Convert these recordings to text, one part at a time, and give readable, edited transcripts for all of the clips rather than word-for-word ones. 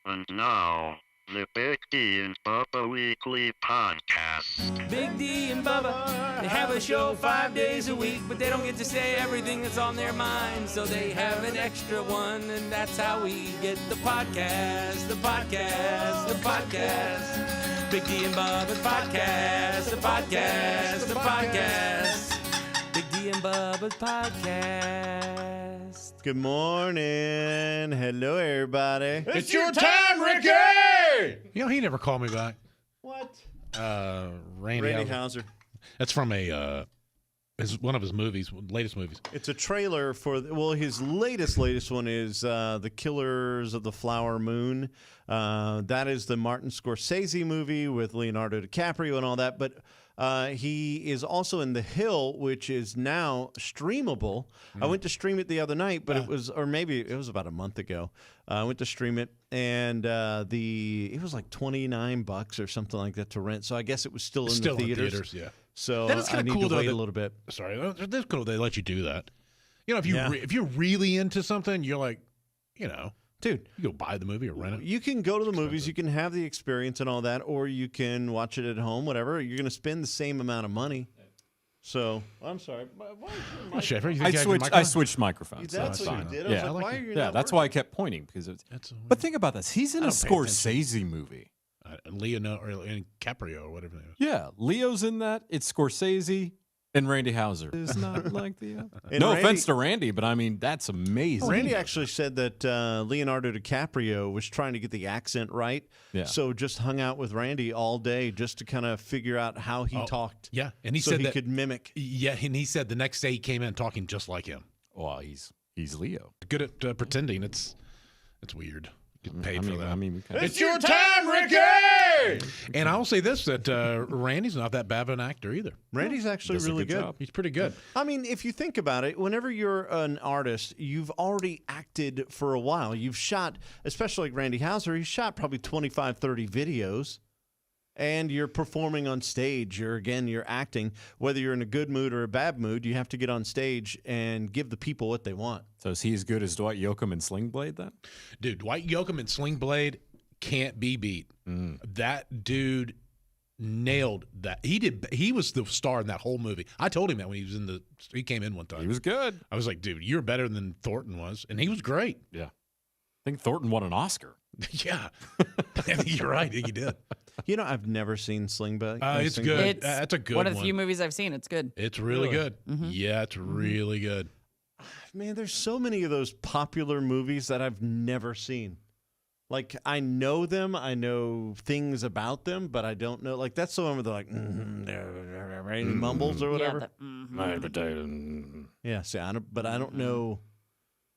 And now, the Big D and Bubba Weekly Podcast. Big D and Bubba, they have a show 5 days a week, but they don't get to say everything that's on their mind, so they have an extra one, and that's how we get the podcast, the podcast, the podcast. Big D and Bubba's podcast, the podcast, the podcast. Big D and Bubba's podcast. Good morning. Hello, everybody. It's your time, Ricky! You know, he never called me back. What? Randy Hauser. That's from one of his movies, latest movies. It's a trailer for, his latest one is The Killers of the Flower Moon. That is the Martin Scorsese movie with Leonardo DiCaprio and all that. But he is also in The Hill, which is now streamable. I went to stream it the other night, but it was about a month ago. I went to stream it, and it was like $29 or something like that to rent. So I guess it was still in the theaters. Yeah. So that is I need cool, to wait though, a little bit. Sorry, that's cool. They let you do that. You know, if you're really into something, you're like, Dude, you go buy the movie or rent it. you can go to the movies, you can have the experience and all that, or you can watch it at home, whatever. You're going to spend the same amount of money. So, I'm sorry. Why is your Sheffer, you I think you have your switched microphones. That's so what you it's did? fine. I was like, why are you Yeah, not that's why I kept pointing because it's. But think about this. He's in a don't pay attention. Scorsese movie. Leonardo or Caprio or whatever. Yeah, Leo's in that. It's Scorsese and Randy Hauser. It's not like the. And No Randy- offense to Randy, but I mean that's amazing. Randy actually said that Leonardo DiCaprio was trying to get the accent right. Yeah. So just hung out with Randy all day just to kind of figure out how he talked. Yeah, and he so said he that could mimic. Yeah, and he said the next day he came in talking just like him. Well, he's Leo. Good at pretending. It's weird. Getting paid for that. I mean, we kinda, It's your time, Ricky! And I'll say this, that Randy's not that bad of an actor either. Randy's actually does a really good good. job. He's pretty good. I mean, if you think about it, whenever you're an artist, you've already acted for a while. You've shot, especially like Randy Hauser, he shot probably 25, 30 videos. And you're performing on stage. You're acting. Whether you're in a good mood or a bad mood, you have to get on stage and give the people what they want. so is he as good as Dwight Yoakam in Sling Blade then? Dude, Dwight Yoakam in Sling Blade can't be beat. That dude nailed that. He was the star in that whole movie. I told him that when he came in one time. He was good. I was like, dude, you're better than Thornton was. And he was great. Yeah, I think Thornton won an Oscar. Yeah. You're right. He did. I've never seen Sling Blade. It's Sling good. Blade. That's a good one one. of the few movies I've seen. It's good. It's really good. Mm-hmm. Yeah, it's really good. Man, there's so many of those popular movies that I've never seen. Like, I know them, I know things about them, but I don't know. Like, that's the one where they're like, Randy mumbles or whatever. Yeah, see, I don't know.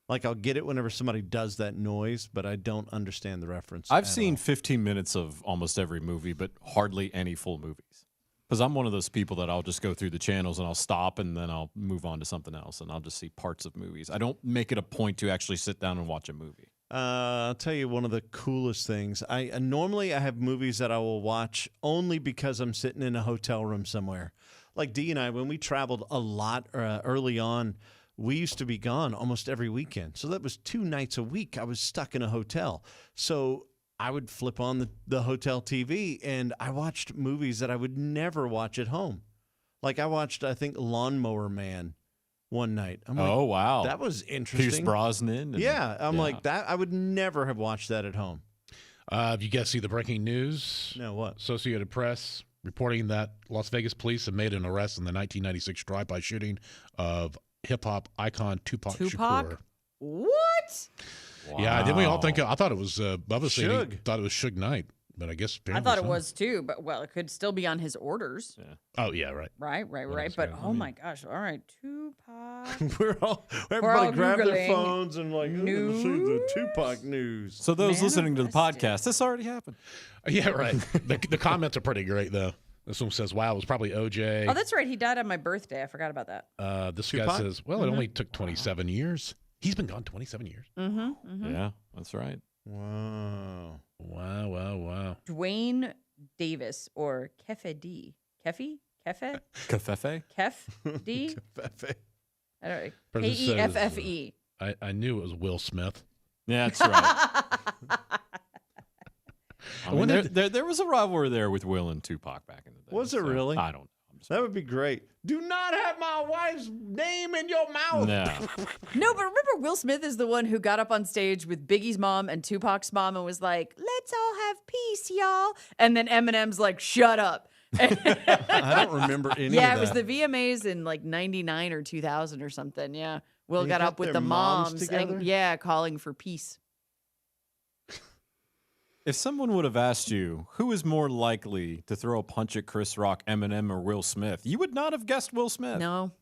Like, I'll get it whenever somebody does that noise, but I don't understand the reference. I've at seen all. 15 minutes of almost every movie, but hardly any full movies. Because I'm one of those people that I'll just go through the channels and I'll stop and then I'll move on to something else and I'll just see parts of movies. I don't make it a point to actually sit down and watch a movie. I'll tell you one of the coolest things. Normally I have movies that I will watch only because I'm sitting in a hotel room somewhere. Like Dee and I, when we traveled a lot early on, we used to be gone almost every weekend. So that was 2 nights a week. I was stuck in a hotel. So I would flip on the hotel TV and I watched movies that I would never watch at home. Like I watched, I think, Lawnmower Man one night. I'm like, Oh, wow. that was interesting. Pierce Brosnan. Yeah, I'm like, that. I would never have watched that at home. Have you guys see the breaking news? No, what? Associated Press reporting that Las Vegas police have made an arrest in the 1996 drive-by shooting of hip-hop icon Tupac Shakur. What? Yeah, didn't we all think? I thought it was Bubba saying he Suge. thought it was Suge Knight, but I guess I thought it was too, but it could still be on his orders. Yeah. Oh yeah, right. Right. else But can I oh mean? my gosh! All right, Tupac. Everybody grabbed their Googling phones and like, ooh, let's see the news. Tupac news. So those Man listening to the arrested. podcast, this already happened. Yeah, right. the comments are pretty great though. This one says, "Wow, it was probably OJ." Oh, that's right. He died on my birthday. I forgot about that. This guy Tupac? says, "Well, it only took 27 years. He's been gone 27 years." Yeah, that's right. Wow. Wow. Dwayne Davis or Kefe D. Kefe? Cafefe? Kef D? I don't know. Person says, Keffe. I knew it was Will Smith. Yeah, that's right. mean, there was a rivalry there with Will and Tupac back in the day. Was it really? I don't know. That would be great. Do not have my wife's name in your mouth. No. No, but remember Will Smith is the one who got up on stage with Biggie's mom and Tupac's mom and was like, "Let's all have peace, y'all." And then Eminem's like, "Shut up." I don't remember any Yeah, of it was that. the VMAs in like 99 or 2000 or something. Yeah. Will They got got up with their the moms moms together? and yeah, calling for peace. If someone would have asked you who is more likely to throw a punch at Chris Rock, Eminem, or Will Smith, you would not have guessed Will Smith. No.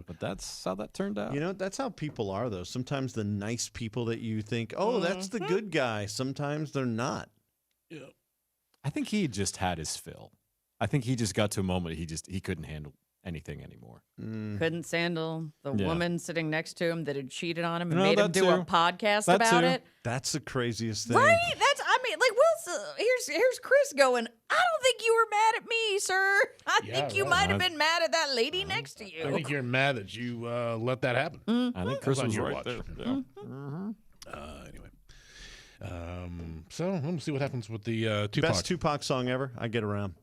But that's how that turned out. You know, that's how people are, though. Sometimes the nice people that you think, oh, that's the good guy, sometimes they're not. I think he just had his fill. I think he just got to a moment he couldn't handle anything anymore. Couldn't sandal the Yeah. woman sitting next to him that had cheated on him and No, made him that do a too. podcast That about too. it. That's the craziest thing. Right? Like here's Chris going, "I don't think you were mad at me, sir. I think you right. might have been mad at that lady next to I you." think you're mad that you let that happen. I think Chris on was your right watch. there. Yeah. Anyway, so we'll see what happens with the Tupac. Best Tupac song ever, I Get Around.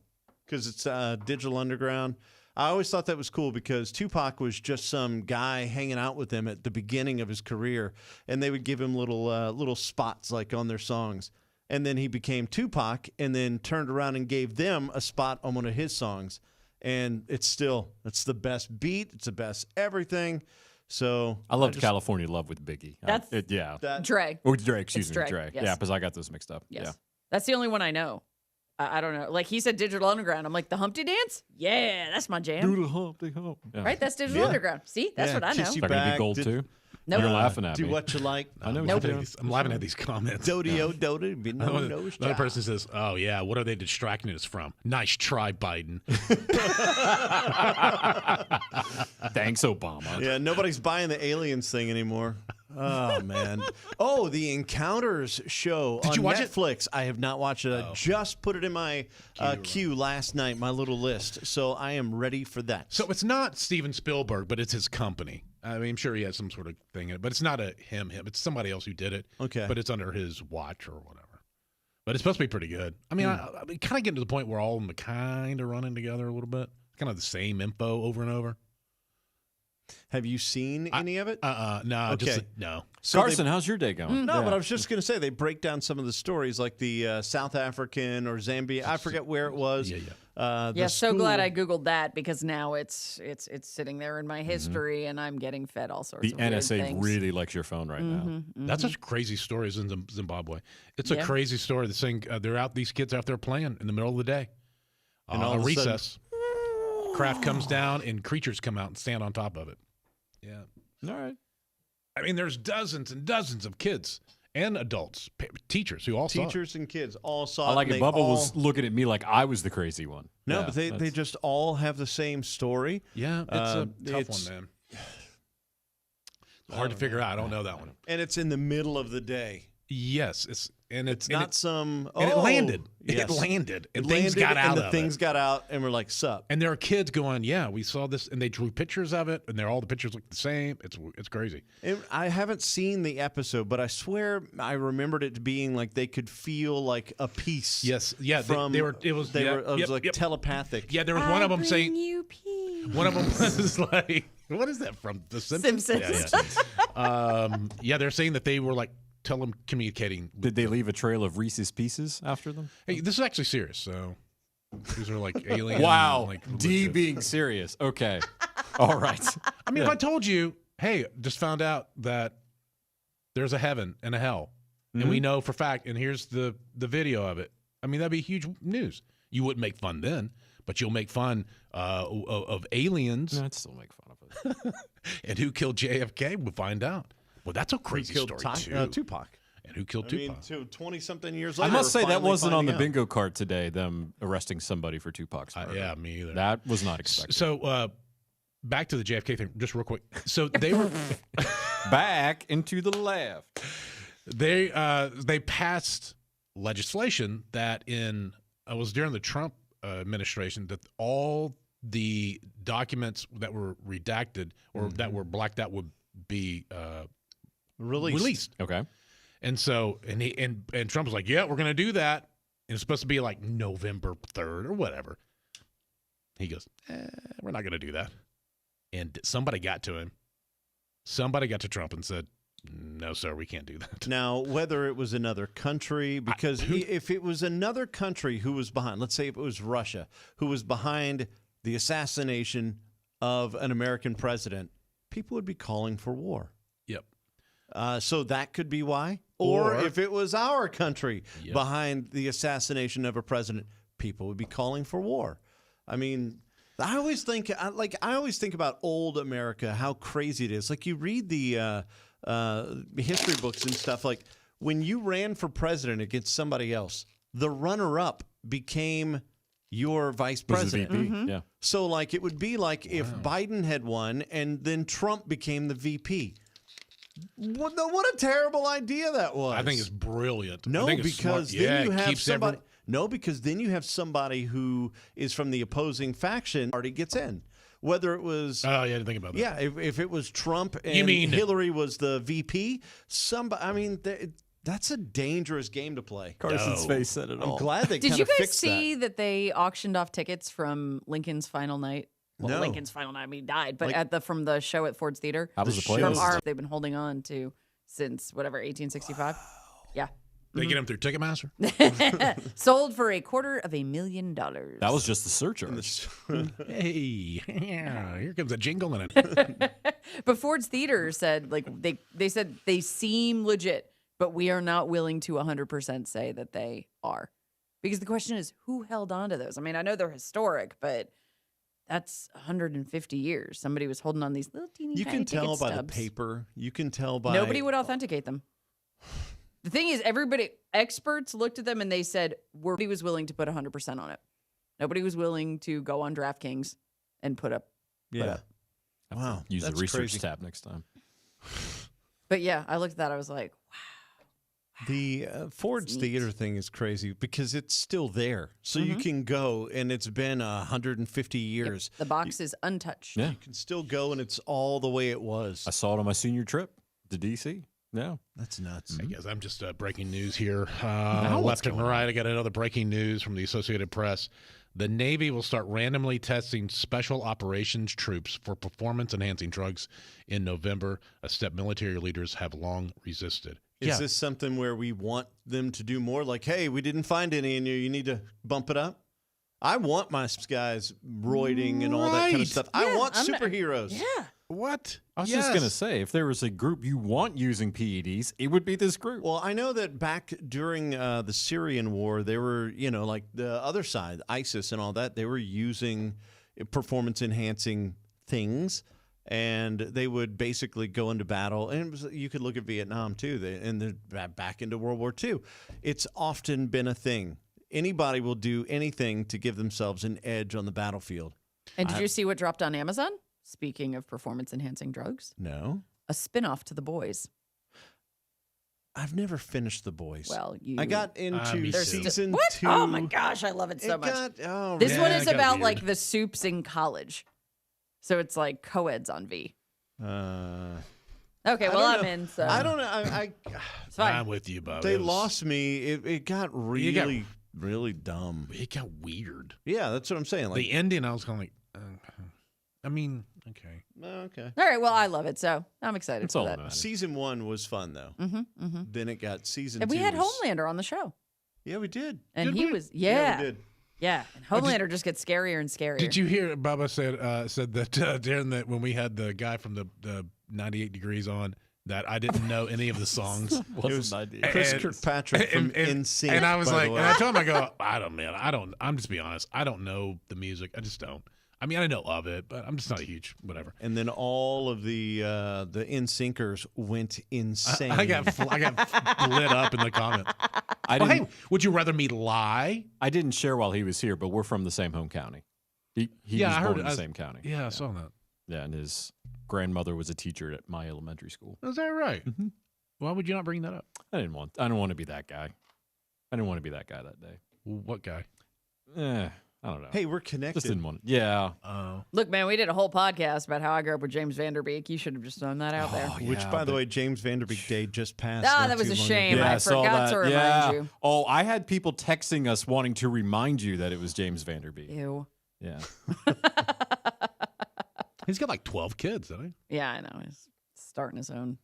Because it's Digital Underground. I always thought that was cool because Tupac was just some guy hanging out with them at the beginning of his career, and they would give him little spots like on their songs. And then he became Tupac and then turned around and gave them a spot on one of his songs. And it's the best beat. It's the best everything. So I loved California Love with Biggie. That's- Dre. Or Dre, excuse It's me, Dre, Dre. yes. Yeah, because I got those mixed up. Yes. Yeah. That's the only one I know. I don't know. Like he said Digital Underground. I'm like, the Humpty Dance? Yeah, that's my jam. Doodle Humpty Hump. Yeah. Right? That's Digital Underground. See? That's Yeah, what I know. Kiss You Is that going to be Back, gold did- too? Nope. You're laughing at Do me. what you like. I know what Nope. you're doing. I'm laughing at these comments. Dodio, dodo, be no nose Another job. person says, "Oh yeah, what are they distracting us from? Nice try, Biden." Thanks, Obama. Yeah, nobody's buying the aliens thing anymore. Oh man. Oh, the Encounters show on you watch it? Netflix. I have not watched it. I just put it in my queue last night, my little list. So I am ready for that. So it's not Steven Spielberg, but it's his company. I mean, I'm sure he has some sort of thing in it, but it's not him. It's somebody else who did it. Okay. But it's under his watch or whatever. But it's supposed to be pretty good. I mean, I kind of getting to the point where all of them are kind of running together a little bit. Kind of the same info over and over. Have you seen any of it? No, Okay. just no. So they- Carson, how's your day going? No, but I was just going to say they break down some of the stories, like the South African or Zambia. I forget where it was. Yeah. Yeah, so glad I school- Googled that because now it's sitting there in my history and I'm getting fed all sorts The of weird NSA things. really likes your phone right now. That's a crazy story is in Zimbabwe. It's a Yeah. crazy story. The thing these kids out there playing in the middle of the day. And all On of a sudden- recess. Craft comes down and creatures come out and stand on top of it. Yeah. All right. I mean, there's dozens and dozens of kids and adults, teachers who all saw it. Teachers and kids all saw I it. like and it. they Bubba all- was looking at me like I was the crazy one. No, Yeah, but they that's- just all have the same story. Yeah, it's a tough it's- one, man. Hard to figure out. I don't know that one. And it's in the middle of the day. Yes, it's It's not some. and it oh, landed. yes. It landed, and It things landed, got out and the of things it. got out, and we're like, "Sup?" And there are kids going, "Yeah, we saw this," and they drew pictures of it, and all the pictures look the same. It's crazy. And I haven't seen the episode, but I swear I remembered it being like they could feel like a piece. Yes, yeah, from they were. It was. they yeah, were. It was yep, like yep. telepathic. Yeah, there was one of them saying. You pee. One of them was like, "What is that from? The Simpsons?" Simpsons. Yeah, they're saying that they were like telecommunicating. Did they leave a trail of Reese's Pieces after them? Hey, this is actually serious. So these are like alien. Wow. like, D legit. being serious. Okay. All right. I mean, if I told you, hey, just found out that there's a heaven and a hell, and we know for fact, and here's the video of it. I mean, that'd be huge news. You wouldn't make fun then, but you'll make fun of aliens. No, I'd still make fun of it. And who killed JFK? We'll find out. Well, that's a crazy Killed story too. Tupac. And who killed I mean, Tupac? 20-something years I later. must say that finally wasn't on the finding out. bingo card today, them arresting somebody for Tupac's murder. Yeah, me either. That was not expected. So back to the JFK thing, just real quick. So they were Back into the left. they passed legislation that it was during the Trump administration that all the documents that were redacted or that were blacked out would be Released. released. Okay. And so and Trump was like, yeah, we're going to do that. And it's supposed to be like November 3rd or whatever. He goes, we're not going to do that. And somebody got to him. Somebody got to Trump and said, no, sir, we can't do that. Now, whether it was another country, because if it was another country who was behind, let's say if it was Russia, who was behind the assassination of an American president, people would be calling for war. Yep. So that could be why. Or Or- if it was our country behind the assassination of a president, people would be calling for war. I mean, I always think about old America, how crazy it is. Like you read the history books and stuff. Like when you ran for president against somebody else, the runner-up became your vice Was the president. VP? Yeah. So like it would be like if Biden had won and then Trump became the VP. What a terrible idea that was. I think it's brilliant. I No, think it's because smart. then you it have keeps somebody. No, because then you have somebody who is from the opposing faction already gets in. Whether it was, Oh, yeah, I didn't think about that. yeah, if it was Trump and You mean- Hillary was the VP, somebody. I mean, that's a dangerous game to play. Carson's No. face said it I'm all. glad they Did kind you of guys fixed see that they auctioned off tickets from Lincoln's final night? Well, No. Lincoln's final night. I mean, he died, but Like- from the show at Ford's Theater. How was the show- play? From our, they've been holding on to since whatever 1865. Yeah, They get him through Ticketmaster? sold for $250,000. That was just the surcharge. Hey, here comes a jingle in it. But Ford's Theater said they said they seem legit, but we are not willing to 100% say that they are, because the question is who held on to those. I mean, I know they're historic, but that's 150 years. Somebody was holding on these little teeny. You tiny can tell ticket by the stubs. paper. You can tell by Nobody would authenticate them. The thing is, experts looked at them and they said nobody was willing to put 100% on it. Nobody was willing to go on DraftKings and put up. Yeah. Have to Wow, Use the that's research crazy. tab next time. But yeah, I looked at that. I was like, The Ford's neat. Theater thing is crazy because it's still there. So you can go, and it's been 150 years. the box is untouched. Yeah. You can still go, and it's all the way it was. I saw it on my senior trip to DC. Yeah. That's nuts. I guess I'm just breaking news here. what's Left and going right, I got another breaking news from the Associated Press. The Navy will start randomly testing special operations troops for performance-enhancing drugs in November, a step military leaders have long resisted. Is this something where we want them to do more? Like, hey, we didn't find any in you. You need to bump it up? I want my guys roiding and all that kind Right. of stuff. I Yeah, want I'm not- superheroes. Yeah. What? I was just going to say, if there was a group you want using PEDs, it would be this group. Well, I know that back during the Syrian war, they were, like the other side, ISIS and all that, they were using performance-enhancing things, and they would basically go into battle. And you could look at Vietnam, too, and back into World War II. It's often been a thing. Anybody will do anything to give themselves an edge on the battlefield. And did you see what dropped on Amazon? Speaking of performance-enhancing drugs, No? a spin-off to The Boys. I've never finished The Boys. Well, I got into me too. season What? 2. Oh my gosh, I love it so It much. got, This one Yeah, is it got about weird. like the soups in college, so it's like co-eds on V. Okay, I well don't I'm know. in, so I don't know. it's fine. I'm with you, Bob. They It was- lost me. It got really, really dumb. It got weird. Yeah, that's what I'm saying. Like, The ending, I was kind of like, I mean, okay. okay. All right, well I love it, so I'm excited It's for all that. that matters. Season 1 was fun though. Then it got season And 2. we had was- Homelander on the show, Yeah, we did. and Did he we? was Yeah, we did. yeah. And Homelander just gets scarier and scarier. Did you hear Bubba said that during that when we had the guy from the 98 Degrees on that I didn't know any of the songs. Wasn't an idea. Chris And- Kirkpatrick from NSYNC. And I was by like, the and way. I told him, I go, I'm just being honest. I don't know the music. I just don't. I mean, I know of it, but I'm just not a huge whatever. And then all of the NSYNCers went insane. I got lit up in the comment. I Well, didn't. hey, would you rather me lie? I didn't share while he was here, but we're from the same home county. He Yeah, was I heard born it. in I the was- same county. Yeah, I saw that. Yeah, and his grandmother was a teacher at my elementary school. Is that right? Why would you not bring that up? I didn't want to be that guy. I didn't want to be that guy that day. What guy? I I don't know. Hey, we're connected. just didn't want. Yeah. Look, man, we did a whole podcast about how I grew up with James Vanderbeek. You should have just thrown that out there. Which, by the way, James Vanderbeek Day just passed. Ah, not that was too a long shame. ago. I saw forgot that. to remind yeah. you. Oh, I had people texting us wanting to remind you that it was James Vanderbeek. Ew. Yeah. He's got like 12 kids, doesn't he? Yeah, I know. He's starting his own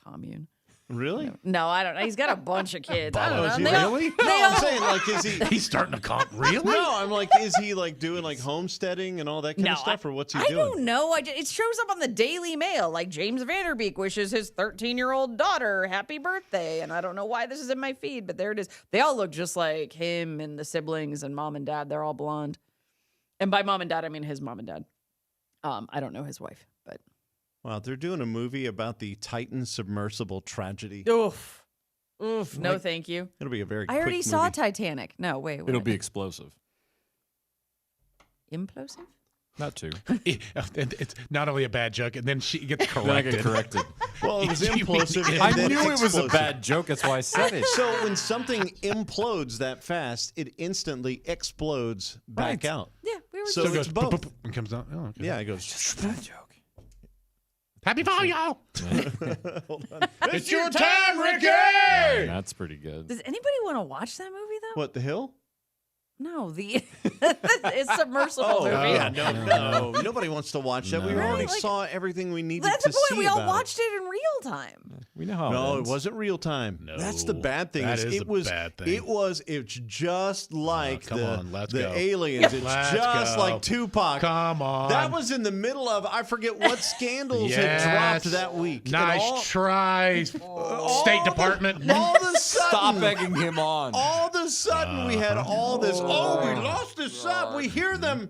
commune. Really? No, I don't know. He's got a bunch of kids. I don't Oh, know. is he They all- really? they No, all- I'm saying, like, is he? He's starting to comp. Really? No, I'm like, is he like doing like homesteading and all that kind of stuff, or what's he I doing? don't know. It shows up on the Daily Mail. Like James Vanderbeek wishes his 13-year-old daughter happy birthday, and I don't know why this is in my feed, but there it is. They all look just like him and the siblings and mom and dad. They're all blonde, and by mom and dad I mean his mom and dad. I don't know his wife, but Wow, they're doing a movie about the Titan submersible tragedy. oof, no, Like- thank you. It'll be a very. I already quick saw movie. Titanic. No, wait, It'll be explosive. implosive. Not too. It's not only a bad joke, and then she gets Then I get corrected. corrected. Well, it was You mean- implosive. and I then knew it was a explosive. bad joke. That's why I said it. So when something implodes that fast, it instantly explodes back Right. out. Yeah, we were. So So it it's goes both. boop, boop, and comes out. Oh, okay. Yeah, it goes. Bad joke. Happy for y'all. Hold on. It's your time, Ricky. That's pretty good. Does anybody want to watch that movie though? What, The Hill? No, the it's submersible movie. yeah, no. Nobody wants to watch that. We No. already Right, like- saw everything we needed That's to the point. see We all about watched it in real time. We know how. No, it it ends. wasn't real time. No, That's the bad thing. that is is it the was. bad thing. It's just like come on, let's the go. aliens. It's Let's just go. like Tupac. Come on. That was in the middle of I forget what scandals Yes. had dropped that week. And Nice all- try, State Department. All of a sudden, Stop egging him on. all of a sudden we had all this. Oh, we lost this sub. We hear them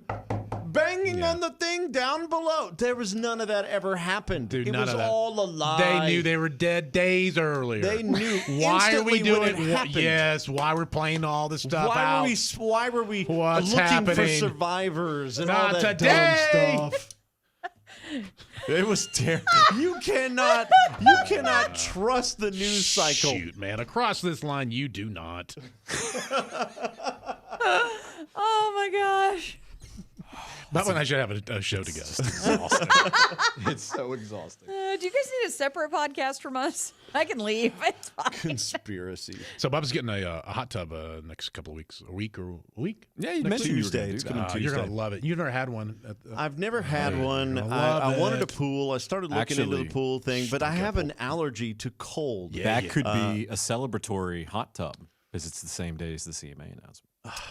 banging on the thing down below. There was none of that ever happened. Dude, it none was of that. all a lie. They knew they were dead days earlier. They knew Why are we instantly doing when it? it happened. Yes. Why we're playing all this stuff out? Why were we What's looking for happening? survivors and Not all that today. dumb stuff? It was terrible. You cannot trust the news cycle. Shoot, man. Across this line, you do not. Oh my gosh. That one I should have a show together. It's so exhausting. Do you guys need a separate podcast from us? I can leave. It's fine. Conspiracy. So Bubba's getting a hot tub next couple of weeks. A week? Yeah, you Next mentioned Tuesday, you it's were gonna going to be do You're that. going to love it. You've never had one. I've never had one. I love I wanted a it. pool. I started looking into the Actually, pool thing, but I have an allergy to cold. Yeah. That could be a celebratory hot tub because it's the same day as the CMA announcement.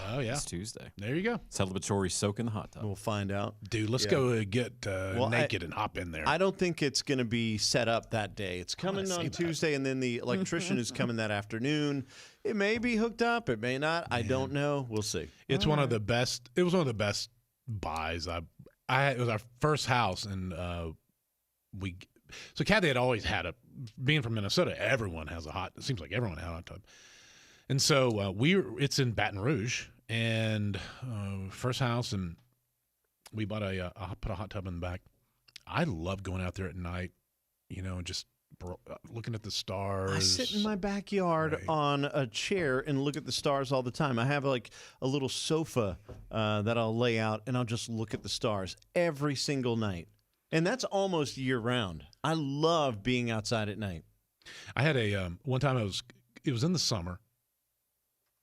Oh, yeah. It's Tuesday. There you go. Celebratory soak in the hot tub. We'll find out. Dude, let's go get naked and hop in there. I don't think it's going to be set up that day. It's coming see on that. Tuesday, and then the electrician is coming that afternoon. It may be hooked up. It may not. I don't know. We'll see. It's one of the best. It was one of the best buys. It was our first house, and so Kathy had always had being from Minnesota, everyone has it seems like everyone had a hot tub. And so it's in Baton Rouge, and first house, and we bought put a hot tub in the back. I love going out there at night, and just looking at the stars. I sit in my backyard Right. on a chair and look at the stars all the time. I have like a little sofa that I'll lay out, and I'll just look at the stars every single night. And that's almost year round. I love being outside at night. I had one time it was in the summer,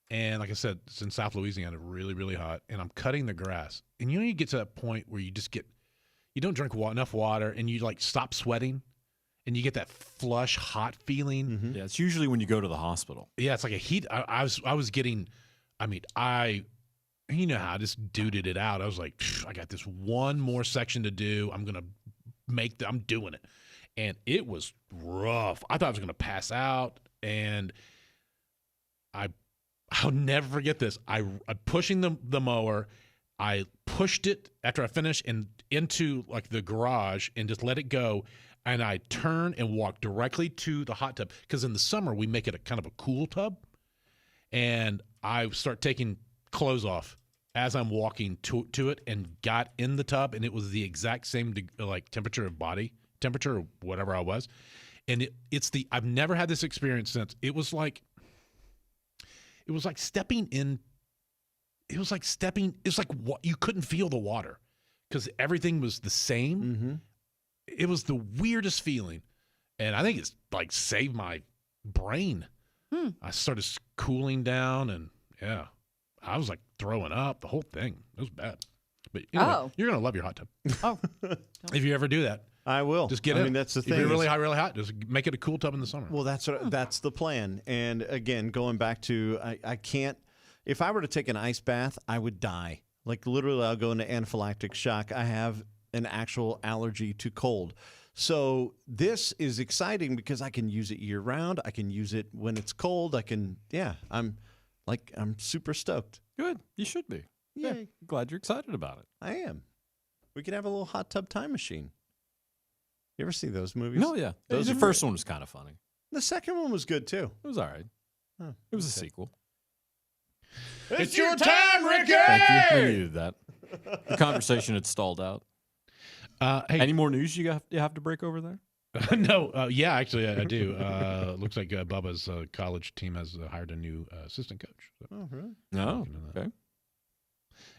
and like I said, it's in South Louisiana, really, really hot, and I'm cutting the grass. And you get to that point where you don't drink enough water, and you like stop sweating, and you get that flush, hot feeling. Mm-hmm. Yeah, it's usually when you go to the hospital. Yeah, it's like a heat. I was getting, you know how I just duded it out. I was like, I got this one more section to do. I'm doing it. And it was rough. I thought I was going to pass out, and I'll never forget this. I'm pushing the mower. I pushed it after I finished and into like the garage and just let it go. And I turned and walked directly to the hot tub, because in the summer we make it a kind of a cool tub. And I start taking clothes off as I'm walking to it, and got in the tub, and it was the exact same temperature of body temperature or whatever I was. And I've never had this experience since. It was like stepping in it was like what you couldn't feel the water because everything was the same. Mm-hmm. It was the weirdest feeling. And I think it's like saved my brain. I started cooling down and yeah, I was like throwing up, the whole thing. It was bad. But anyway, you're going to love your hot tub. Oh. If you ever do that. I will. Just get it. I mean, that's the thing. If you're really hot, just make it a cool tub in the summer. Well, that's the plan. And again, going back to, I can't, if I were to take an ice bath, I would die. Like literally, I'll go into anaphylactic shock. I have an actual allergy to cold. So this is exciting because I can use it year round. I can use it when it's cold. I'm super stoked. Good. You should be. Yeah. Glad you're excited about it. I am. We could have a little hot tub time machine. You ever see those movies? No, yeah. The first one was kind of funny. The second one was good too. It was all right. Oh, It was a sequel. It's your time, Ricky! Thank you. We needed that. The conversation had stalled out. Hey, Any more news you have to break over there? no, yeah, actually, I do. Looks like Bubba's college team has hired a new assistant coach. So, Oh, really? No. you know that. Okay.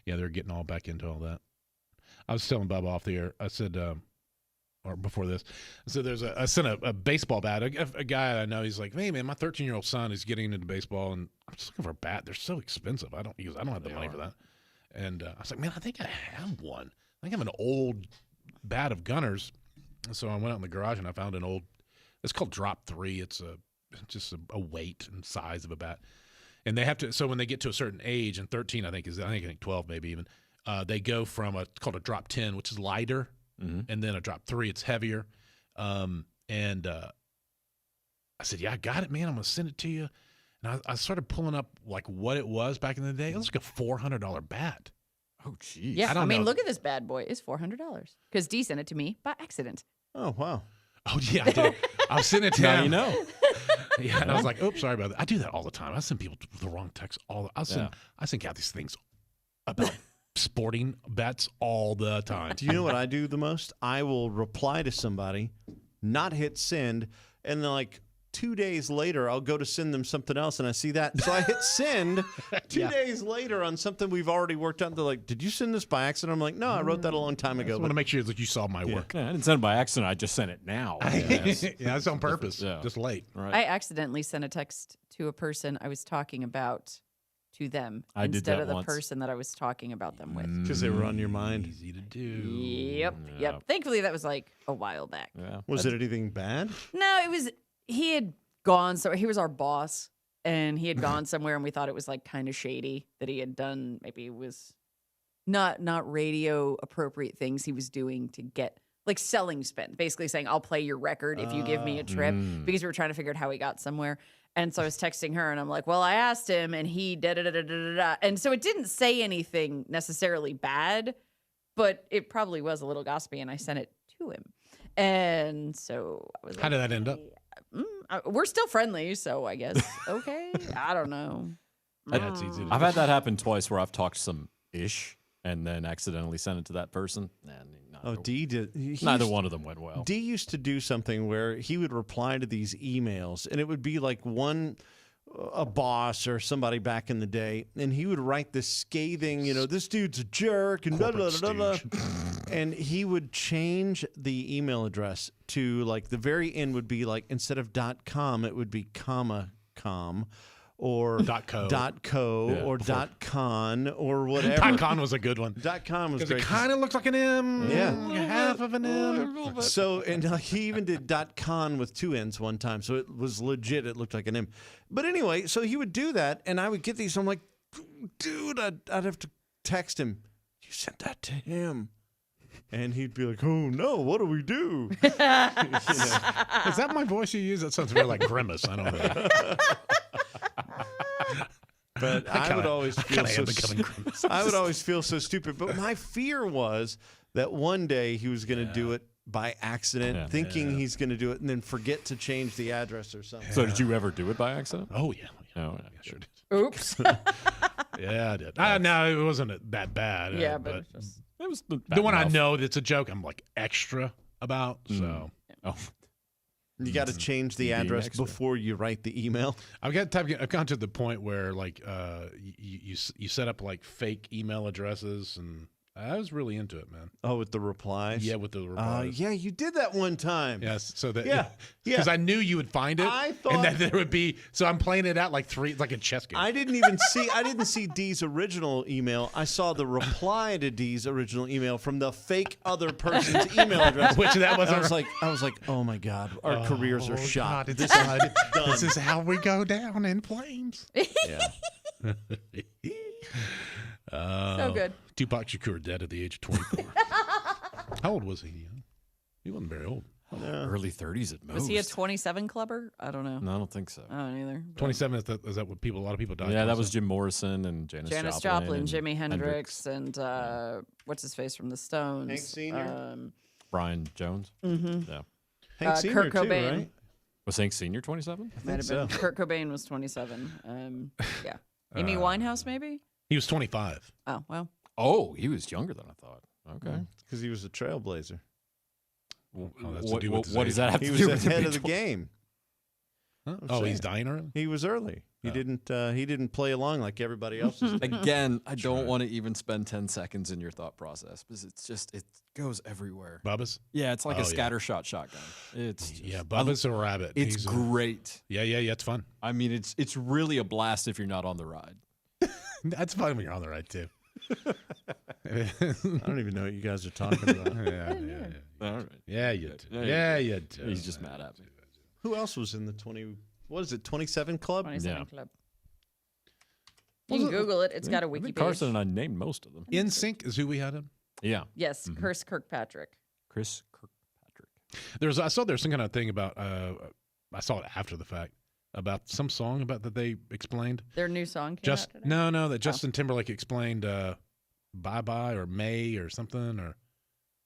Yeah, they're getting all back into all that. I was telling Bubba off the air. I said, or before this, I said, I sent a baseball bat. A guy I know, he's like, hey man, my 13-year-old son is getting into baseball, and I'm just looking for a bat. They're so expensive. I don't have the money for that. And I was like, man, I think I have one. I think I have an old bat of Gunners. So I went out in the garage and I found an old. It's called Drop 3. It's just a weight and size of a bat. And they have to. So when they get to a certain age, and 13, I think 12 maybe even, they go from it's called a Drop 10, which is lighter, and then a Drop 3, it's heavier. And I said, yeah, I got it, man. I'm gonna send it to you. And I started pulling up like what it was back in the day. It was like a $400 bat. Oh, geez. Yeah, I mean, know. look at this bad boy. It's $400 because Dee sent it to me by accident. Oh, wow. Oh yeah, I did. I was sending it to Now him. you know. Yeah, and I was like, "Oops, sorry about that." I do that all the time. I send people the wrong text. I send out these things about sporting bets all the time. Do you know what I do the most? I will reply to somebody, not hit send, and then like 2 days later, I'll go to send them something else, and I see that. So I hit send 2 days later on something we've already worked out. They're like, did you send this by accident? I'm like, no, I wrote that a long time I ago. just want to make sure that you saw my work. Yeah, I didn't send it by accident. I just sent it now. Yeah, it's on purpose. Yeah. Just late. Right. I accidentally sent a text to a person I was talking about to them I did instead that of the once. person that I was talking about them with. Because they were on your mind. Easy to do. Yep. Yeah. Yep. Thankfully, that was like a while back. Yeah. Was it anything bad? No, it was, he had gone, so he was our boss, and he had gone somewhere, and we thought it was like kind of shady that he had done, maybe it was not radio appropriate things he was doing to get, like selling spin, basically saying, I'll play your record if you give me a trip, because we were trying to figure out how he got somewhere. And so I was texting her, and I'm like, well, I asked him, and he da-da-da-da-da-da. And so it didn't say anything necessarily bad, but it probably was a little gossipy, and I sent it to him. And so I was How did that end up? we're still friendly, so I guess, okay. I don't know. That's easy to do. I've had that happen twice where I've talked some ish and then accidentally sent it to that person. And Oh, D did. neither one of them went well. D used to do something where he would reply to these emails, and it would be like a boss or somebody back in the day, and he would write this scathing, this dude's a jerk, and blah, blah, blah, blah, blah. And he would change the email address to like the very end would be like instead of .com, it would be .com. Or .co. .co Yeah, or .con or whatever. .con was a good one. .com was Because great. it kind of looks like an M. Yeah. Like half of an M. So, and he even did .con with 2 N's one time. So it was legit. It looked like an M. But anyway, so he would do that, and I would get these. So I'm like, dude, I'd have to text him. You sent that to him. And he'd be like, oh, no, what do we do? Is that my voice you use? That sounds very like Grimace. I don't know. But I would always feel so becoming Grimace. I would always feel so stupid. But my fear was that one day he was going to do it by accident, thinking he's going to do it, and then forget to change the address or something. So did you ever do it by accident? Oh, yeah. Oh, I sure did. Oops. Yeah, I did. No, it wasn't that bad. Yeah, but it's just, It was the one I know that's a joke, I'm like extra about. So Oh, You got to change the address extra. before you write the email. I've gone to the point where like you set up like fake email addresses, and I was really into it, man. Oh, with the replies? Yeah, with the replies. Yeah, you did that one time. Yes, so that Yeah, because yeah. I knew you would find it, I thought- and that there would be. So I'm playing it out like a chess game. I didn't see Dee's original email. I saw the reply to Dee's original email from the fake other person's email address. Which that wasn't. I was like, oh my God, our careers are shot. God, it's done. This is how we go down in flames. Yeah. So good. Tupac Shakur dead at the age of 24. How old was he? He wasn't very old. Early 30s at most. Was he a 27 clubber? I don't know. No, I don't think so. I don't either. 27 is that what a lot of people died? Yeah, that was Jim Morrison and Janis Joplin, and Jimi Hendrix, and what's his face from the Stones? Hank Sr.? Brian Jones. Mm-hmm. Yeah. Hank Sr. Kurt too, Cobain. right? Was Hank Sr. 27? Might have been. so. Kurt Cobain was 27. Yeah. Amy Winehouse, maybe? He was 25. Oh, well. Oh, he was younger than I thought. Okay. Because he was a trailblazer. that's to do with his What age. does that have He to was do with ahead him of the being game. Huh? I'm Oh, he's saying. dying early. He was early. He didn't play along like everybody else. Again, I don't want to even spend 10 seconds in your thought process because it goes everywhere. Bubba's? Yeah, it's like Oh, a yeah. scattershot shotgun. It's just, Yeah, Bubba's a rabbit. It's He's great. Yeah, it's fun. I mean, it's really a blast if you're not on the ride. That's fun when you're on the ride, too. I don't even know what you guys are talking about. Yeah. All right. Yeah, you do. Yeah, Yeah, you do. He's just mad at me. Who else was in the 27 club? 27 Yeah. Club. You can Google it. It's got a I wiki think page. Carson and I named most of them. In Sync is who we had him. Yeah. Yes, Chris Kirkpatrick. Chris Kirkpatrick. I saw there's some kind of thing about. I saw it after the fact about some song about that they explained. Their new song came Just out today? no, that Justin Timberlake explained. Bye bye or May or something or.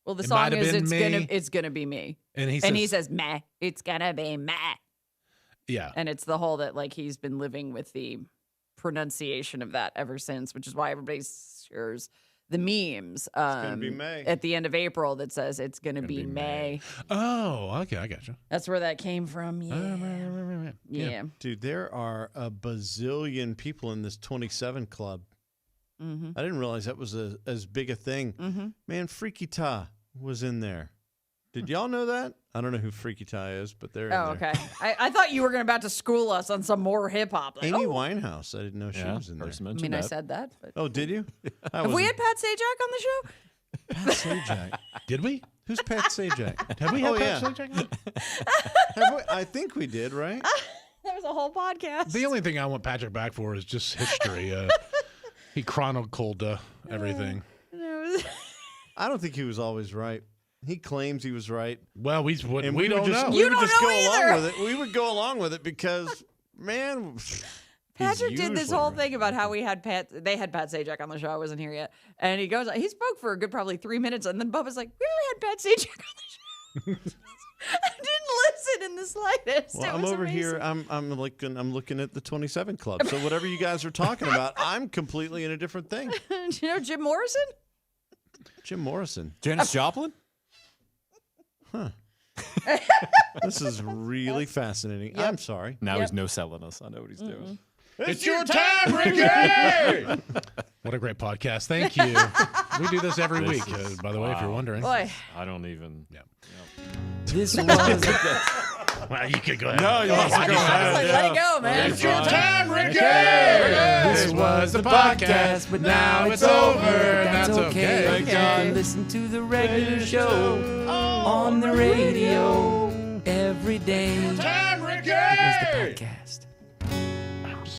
Well, the It song might have is been it's gonna be me. And he says meh, it's gonna be meh. yeah. And it's the whole that like he's been living with the pronunciation of that ever since, which is why everybody shares the memes gonna be May. at the end of April that says it's gonna be May. Oh, okay, I got you. That's where that came from. Yeah. Yeah. Dude, there are a bazillion people in this 27 club. Mm-hmm. I didn't realize that was as big a thing. Mm-hmm. Man, Freaky Ta was in there. Did y'all know that? I don't know who Freaky Ta is, but they're Oh, in there. okay. I thought you were about to school us on some more hip hop. Like, Amy oh. Winehouse. I didn't know she Yeah. was in there. Carson I mentioned mean, I that. said that. But... Oh, did you? Have we had Pat Sajak on the show? Pat Sajak? Did we? Who's Pat Sajak? Have we had Oh, Pat yeah. Sajak? I think we did, right? That was a whole podcast. The only thing I want Patrick back for is just history. He chronicled everything. I don't think he was always right. He claims he was right. Well, we And don't would know. just, You we would don't just know go either. along with it. We would go along with it because, man, Patrick he's did this usually whole right. thing about how they had Pat Sajak on the show. I wasn't here yet. And he spoke for a good probably 3 minutes. And then Bubba's like, we really had Pat Sajak on the show. I didn't listen in the slightest. Well, It I'm was over amazing. here. I'm looking at the 27 Club. So whatever you guys are talking about, I'm completely in a different thing. Do you know Jim Morrison? Jim Morrison. Janis Joplin? This is really fascinating. I'm sorry. Now he's no selling us. I know what he's doing. It's your time, Ricky! What a great podcast. Thank you. We do this every week, by the way, if you're wondering. Boy. I don't even. Yeah. This was Well, you could go ahead. No, you want to go I was like, let it go, man. It's your time, Ricky! This was the podcast, but now it's over. That's okay. Thank You can listen to the regular show on the radio every day. Time, Ricky! Was the podcast.